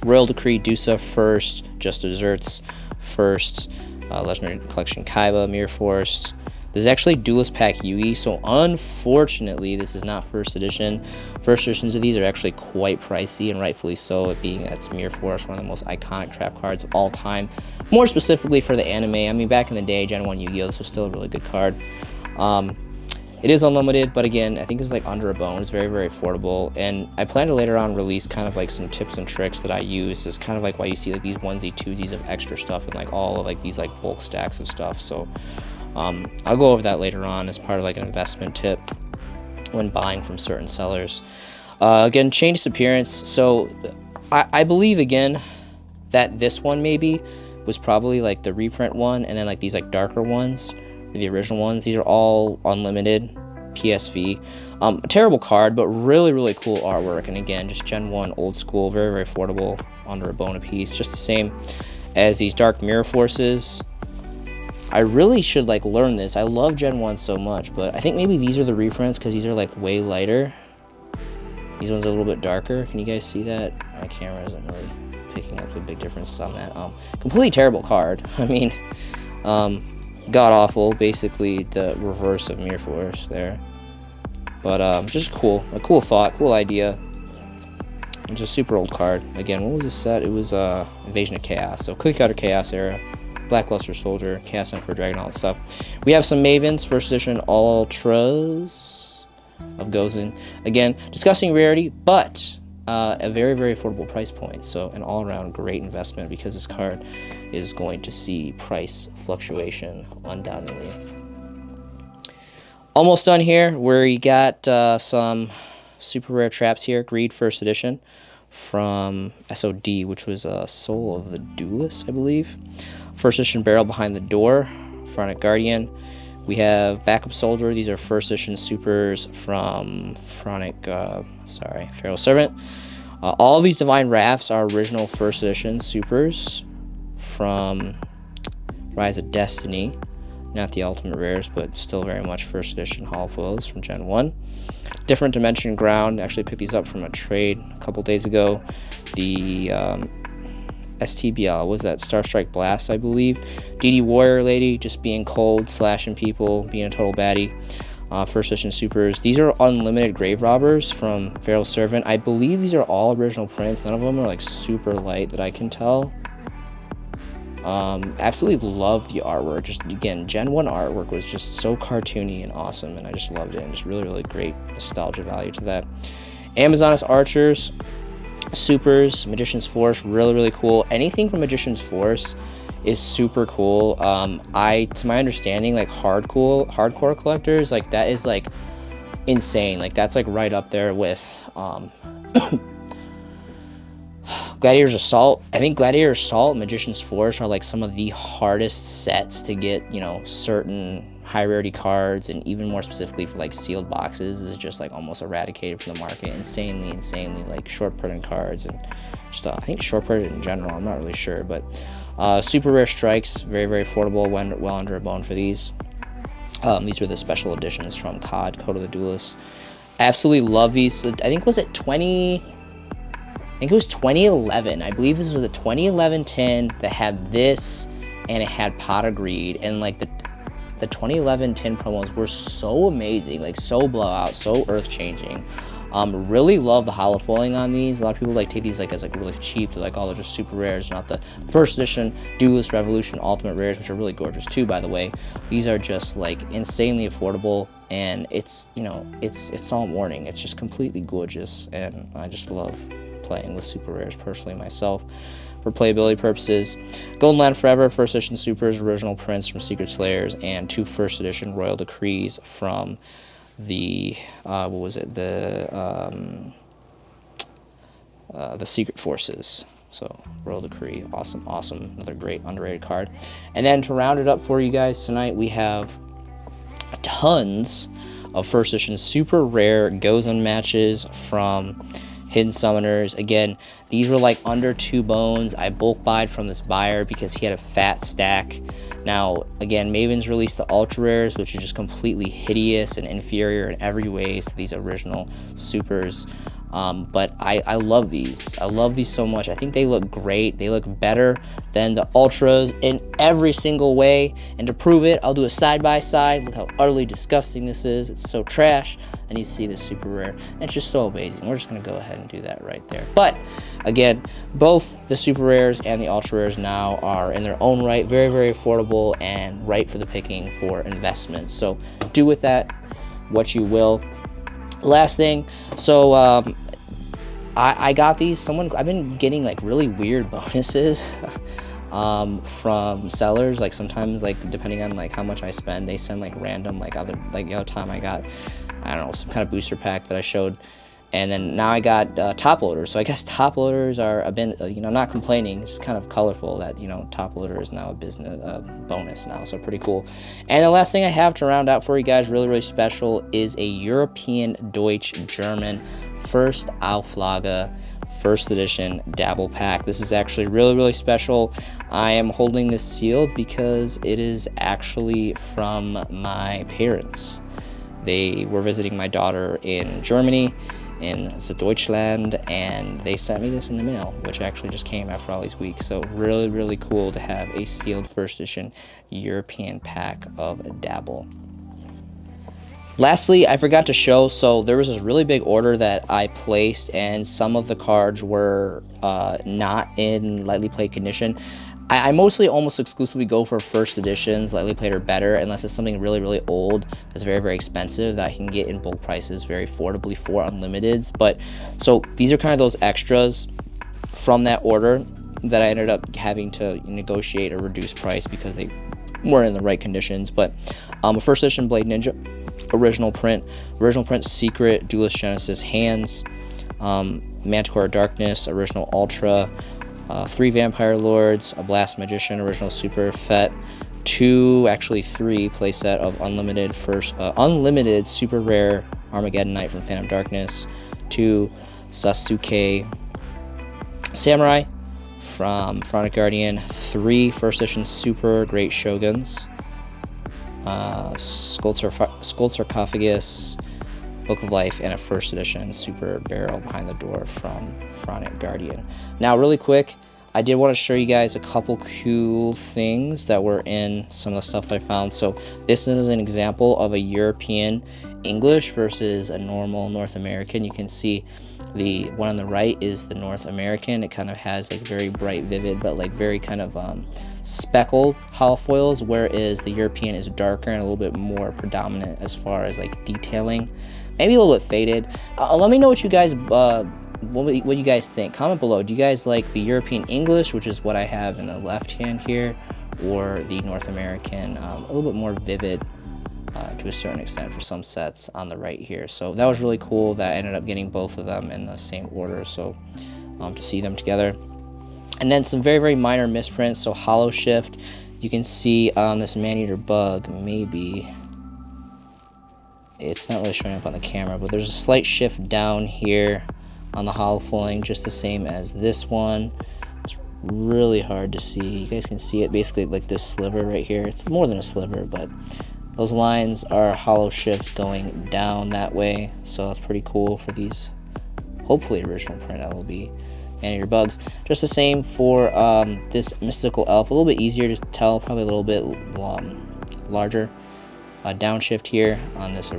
Royal Decree Dusa first, Just Desserts first, Legendary Collection Kaiba, Mirror Force. This is actually Duelist Pack Yugi, so unfortunately this is not first edition. First editions of these are actually quite pricey, and rightfully so, it being that's Mirror Force, one of the most iconic trap cards of all time. More specifically for the anime. I mean, back in the day, Gen 1 Yu-Gi-Oh! This was still a really good card. It is unlimited, but again, I think it's like under a bone. It's very affordable, and I plan to later on release kind of like some tips and tricks that I use. It's kind of like why you see like these onesie twosies of extra stuff and like all of like these like bulk stacks of stuff. So I'll go over that later on as part of like an investment tip when buying from certain sellers. Again, Chain Disappearance. So I believe again that this one maybe was probably like the reprint one, and then like these like darker ones, the original ones. These are all unlimited PSV. A terrible card, but really cool artwork. And again, just Gen 1 old school, very affordable, under a bone a piece. Just the same as these Dark Mirror Forces. I really should like learn this. I love Gen 1 so much, but I think maybe these are the reprints because these are like way lighter. These ones are a little bit darker. Can you guys see that? My camera isn't really picking up the big differences on that. Completely terrible card. I mean, god awful. Basically the reverse of Mirror Force there. But just cool, a cool thought, cool idea. It's a super old card. Again, what was this set? It was Invasion of Chaos. So Cookie Cutter Chaos era, Blackluster Soldier, Chaos Emperor Dragon, all that stuff. We have some Mavens, first edition Ultras of Gozen. Again, discussing rarity, but a very, very affordable price point. So an all-around great investment because this card is going to see price fluctuation undoubtedly. Almost done here. We got some super rare traps here. Greed first edition from SOD, which was Soul of the Duelist, I believe. First edition Barrel Behind the Door, Phronic Guardian. We have Backup Soldier. These are first edition supers from Pharaoh Servant. All these Divine Rafts are original first edition supers from Rise of Destiny. Not the ultimate rares, but still very much first edition holofoils from Gen 1. Different Dimension Ground. Actually picked these up from a trade a couple days ago. The STBL, what was that? Star Strike Blast, I believe. DD Warrior Lady, just being cold, slashing people, being a total baddie. First edition supers. These are unlimited Grave Robbers from Pharaoh Servant. I believe these are all original prints. None of them are like super light that I can tell. Absolutely love the artwork. Just again, Gen 1 artwork was just so cartoony and awesome, and I just loved it, and just really, really great nostalgia value to that. Amazonas Archers, supers, Magician's Force, really, really cool. Anything from Magician's Force is super cool. To my understanding, like hardcore collectors, like that is like insane. Like that's like right up there with Gladiator's Assault. I think Gladiator's Assault and Magician's Force are like some of the hardest sets to get, you know, certain high rarity cards, and even more specifically for like sealed boxes is just like almost eradicated from the market. Insanely like short printed cards, and just I think short printed in general, I'm not really sure, but super rare strikes, very, very affordable, well under a bone for these. These were the special editions from Code of the Duelist. Absolutely love these. I think was it 2011. I believe this was a 2011 tin that had this, and it had Pot of Greed, and like the 2011 tin promos were so amazing, like so blowout, so earth-changing. Really love the hollow foiling on these. A lot of people like take these like as like really cheap. They're like, oh, they're just super rares, not the first edition Duelist Revolution Ultimate Rares, which are really gorgeous too, by the way. These are just like insanely affordable, and it's, you know, it's all morning. It's just completely gorgeous, and I just love playing with super rares personally myself for playability purposes. Golden Land Forever, first edition supers, original prints from Secret Slayers, and 2 first edition Royal Decrees from the the Secret Forces. So Royal Decree, awesome, another great underrated card. And then to round it up for you guys tonight, we have tons of first edition super rare Gozen matches from Hidden Summoners. Again, these were like under 2 bones. I bulk buyed from this buyer because he had a fat stack. Now, again, Maven's released the Ultra Rares, which are just completely hideous and inferior in every way to these original supers. But I love these. I love these so much. I think they look great. They look better than the Ultras in every single way. And to prove it, I'll do a side-by-side. Look how utterly disgusting this is. It's so trash. And you see this super rare. And it's just so amazing. We're just going to go ahead and do that right there. But, again, both the super rares and the Ultra Rares now are in their own right very, very affordable and right for the picking for investments. So do with that what you will. Last thing, so I got these. I've been getting like really weird bonuses from sellers. Like sometimes, like depending on like how much I spend, they send like random the other time I got, I don't know, some kind of booster pack that I showed. And then now I got top loaders. So I guess top loaders are a bit, you know, not complaining. It's kind of colorful that, you know, top loader is now a business bonus now. So pretty cool. And the last thing I have to round out for you guys, really, really special, is a European Deutsch German first Auflage first edition dabble pack. This is actually really, really special. I am holding this sealed because it is actually from my parents. They were visiting my daughter in Germany, in Deutschland, and they sent me this in the mail, which actually just came after all these weeks. So really, really cool to have a sealed first edition European pack of Dabble. Lastly, I forgot to show, so there was this really big order that I placed, and some of the cards were not in lightly played condition. I mostly almost exclusively go for first editions, lightly played or better, unless it's something really, really old that's very, very expensive that I can get in bulk prices very affordably for unlimiteds. But so these are kind of those extras from that order that I ended up having to negotiate a reduced price because they weren't in the right conditions. But a first edition Blade Ninja, original print Secret, Duelist Genesis Hands, Manticore Darkness, original Ultra, 3 Vampire Lords, a Blast Magician, original Super Fet, 3 playset of unlimited super rare Armageddon Knight from Phantom Darkness, 2 Sasuke Samurai from Pharaonic Guardian, 3 first edition super great Shoguns, Skull Sarcophagus, Book of Life, and a first edition super barrel behind the door from Pharaonic Guardian. Now, really quick, I did want to show you guys a couple cool things that were in some of the stuff I found. So this is an example of a European English versus a normal North American. You can see the one on the right is the North American. It kind of has like very bright, vivid, but like very kind of speckled holofoils, whereas the European is darker and a little bit more predominant as far as like detailing, maybe a little bit faded. Let me know what you guys what you guys think. Comment below. Do you guys like the European English, which is what I have in the left hand here, or the North American, a little bit more vivid to a certain extent for some sets on the right here? So that was really cool that I ended up getting both of them in the same order, so to see them together. And then some very, very minor misprints. So Hollow Shift, you can see on this Maneater Bug, maybe it's not really showing up on the camera, but there's a slight shift down here on the hollow foiling, just the same as this one. It's really hard to see. You guys can see it basically like this sliver right here. It's more than a sliver, but those lines are hollow shifts going down that way. So that's pretty cool for these hopefully original print LLB Maneater Bugs. Just the same for this Mystical Elf, a little bit easier to tell, probably a little bit larger downshift here on this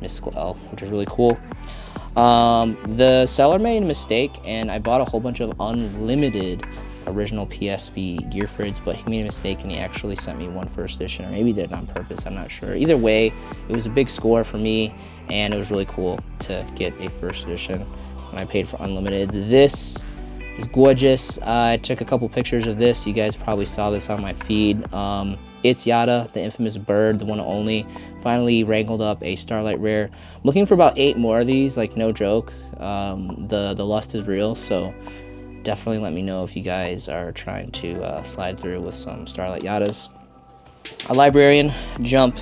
Mystical Elf, which is really cool. The seller made a mistake, and I bought a whole bunch of unlimited original PSV gear frids, but he made a mistake and he actually sent me one first edition, or maybe he did it on purpose, I'm not sure. Either way, it was a big score for me, and it was really cool to get a first edition when I paid for unlimited. This is gorgeous. I took a couple pictures of this. You guys probably saw this on my feed. It's Yada, the infamous bird, the one and only. Finally wrangled up a Starlight Rare. I'm looking for about 8 more of these, like no joke. The lust is real, so definitely let me know if you guys are trying to slide through with some Starlight Yadas. A Librarian, Jump,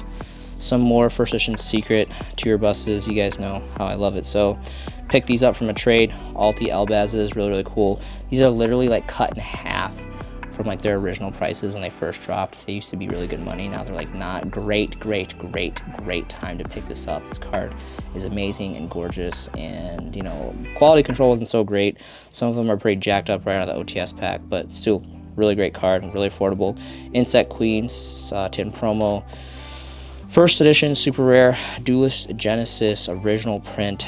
some more first edition Secret tour buses. You guys know how I love it. So picked these up from a trade. Alti Albazes, really, really cool. These are literally like cut in half from like their original prices when they first dropped. They used to be really good money. Now they're like not. Great time to pick this up. This card is amazing and gorgeous, and you know, quality control isn't so great. Some of them are pretty jacked up right out of the OTS pack, but still really great card and really affordable. Insect Queens, tin promo. First edition, super rare, Duelist Genesis, original print,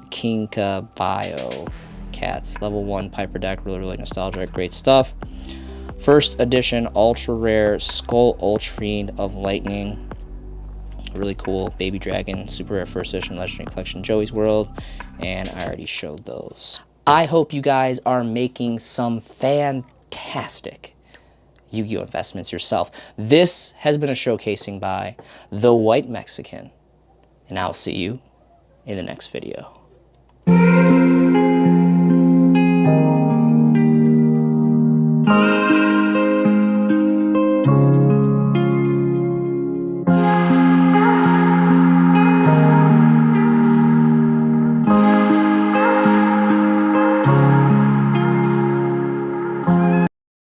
Kinka Bio Cats, level 1 Piper deck, really, really nostalgic, great stuff. First edition, ultra rare, Skull Ultrine of Lightning, really cool. Baby Dragon, super rare first edition, Legendary Collection, Joey's World, and I already showed those. I hope you guys are making some fantastic Yu-Gi-Oh! Investments yourself. This has been a showcasing by The White Mexican, and I'll see you in the next video.